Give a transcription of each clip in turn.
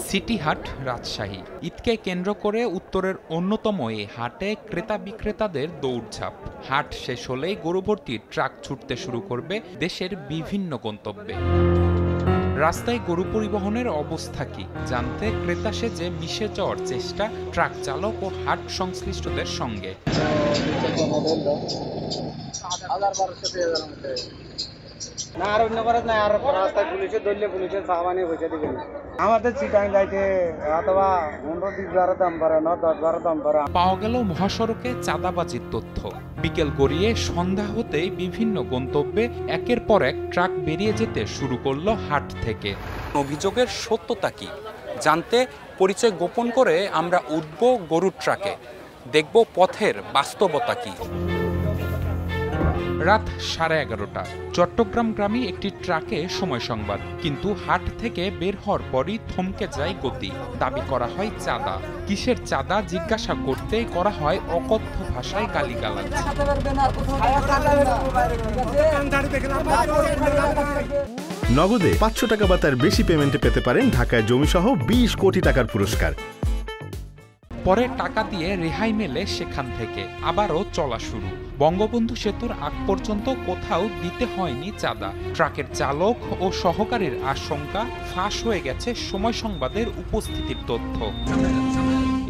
City হাট রাজশাহী। ঈদকে কেন্দ্র করে উত্তরের অন্যতম এই হাটে ক্রেতা বিক্রেতাদের দৌড়ঝাঁপ। হাট শেষ হলেই গরুভর্তি ট্রাক ছুটতে শুরু করবে দেশের বিভিন্ন গন্তব্যে। রাস্তায় গরু পরিবহনের অবস্থা কি জানতে ক্রেতা সেজে মিশে যাওয়ার চেষ্টা ট্রাক চালক ও হাট সংশ্লিষ্টদের সঙ্গে। আমাদের চিটাং যাইতে অথবা 15-20 দাম বাড়ে না 10-12 দাম বাড়ে। পাওয়া গেল মহাসড়কে চাঁদাবাজির তথ্য। বিকেল গড়িয়ে সন্ধ্যা হতেই বিভিন্ন গন্তব্যে একের পর এক ট্রাক বেরিয়ে যেতে শুরু করলো হাট থেকে। অভিযোগের সত্যতা কি জানতে পরিচয় গোপন করে আমরা উঠব গরুর ট্রাকে, দেখব পথের বাস্তবতা কি। রাত 11:30 চট্টগ্রাম গ্রামে একটি ট্রাকে সময় সংবাদ, কিন্তু হাট থেকে বের হওয়ার পরই থমকে যায় গতি। দাবি করা হয় চাঁদা। কিসের চাঁদা জিজ্ঞাসা করতেই করা হয় অকথ্য ভাষায় গালিগালাজ। নগদে 500 টাকা বা তার বেশি পেমেন্টে পেতে পারেন ঢাকায় জমিসহ 20 কোটি টাকার পুরস্কার। পরে টাকা দিয়ে রেহাই মেলে সেখান থেকে আবারও চলা শুরু। বঙ্গবন্ধু সেতুর আগ পর্যন্ত কোথাও দিতে হয়নি চাঁদা। ট্রাকের চালক ও সহকারীর আশঙ্কা ফাঁস হয়ে গেছে সময় সংবাদের উপস্থিতির তথ্য।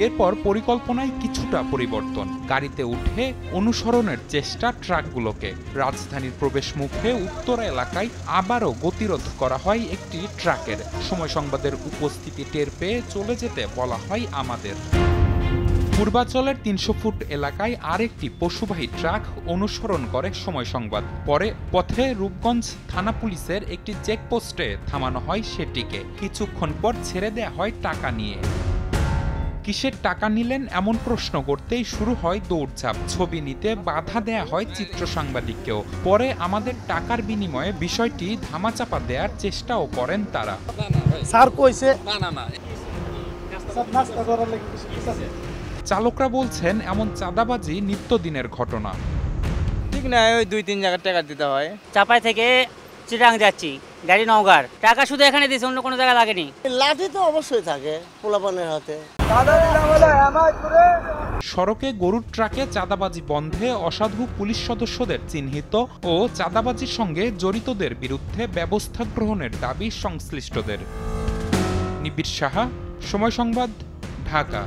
এরপর পরিকল্পনায় কিছুটা পরিবর্তন। গাড়িতে উঠে অনুসরণের চেষ্টা ট্রাকগুলোকে। রাজধানীর প্রবেশ মুখে উত্তরা এলাকায় আবারও গতিরোধ করা হয় একটি ট্রাকের। সময় সংবাদের উপস্থিতি টের পেয়ে চলে যেতে বলা হয় আমাদের। পূর্বাঞ্চলের 300 ফুট এলাকায় আরেকটি পশুবাহী ট্রাক অনুসরণ করে সময় সংবাদ। পরে পথে রূপগঞ্জ থানা পুলিশের একটি চেকপোস্টে থামানো হয় সেটিকে। কিছুক্ষণ পর ছেড়ে দেয়া হয় টাকা নিয়ে। কিসের টাকা নিলেন এমন প্রশ্ন করতেই শুরু হয় দৌড়ঝাঁপ। ছবি নিতে বাধা দেয়া হয় চিত্র সাংবাদিককেও। পরে আমাদের টাকার বিনিময়ে বিষয়টি ধামাচাপা দেওয়ার চেষ্টাও করেন তারা। চালকরা বলছেন এমন চাঁদাবাজি নিত্যদিনের ঘটনা। ঠিক না, ওই 2-3 জায়গায় টাকা দিতে হয়। চাপাই থেকে চিটাং যাচ্ছি, গাড়ি নওগাঁর। টাকা শুধু এখানে দিয়েছে, অন্য কোনো জায়গায় লাগেনি। লাঠি তো অবশ্যই থাকে পোলাপানের হাতে। সড়কে গরুর ট্রাকে চাঁদাবাজি বন্ধে অসাধু পুলিশ সদস্যদের চিহ্নিত ও চাঁদাবাজির সঙ্গে জড়িতদের বিরুদ্ধে ব্যবস্থা গ্রহণের দাবি সংশ্লিষ্টদের। নিবিড় সাহা, সময় সংবাদ, ঢাকা।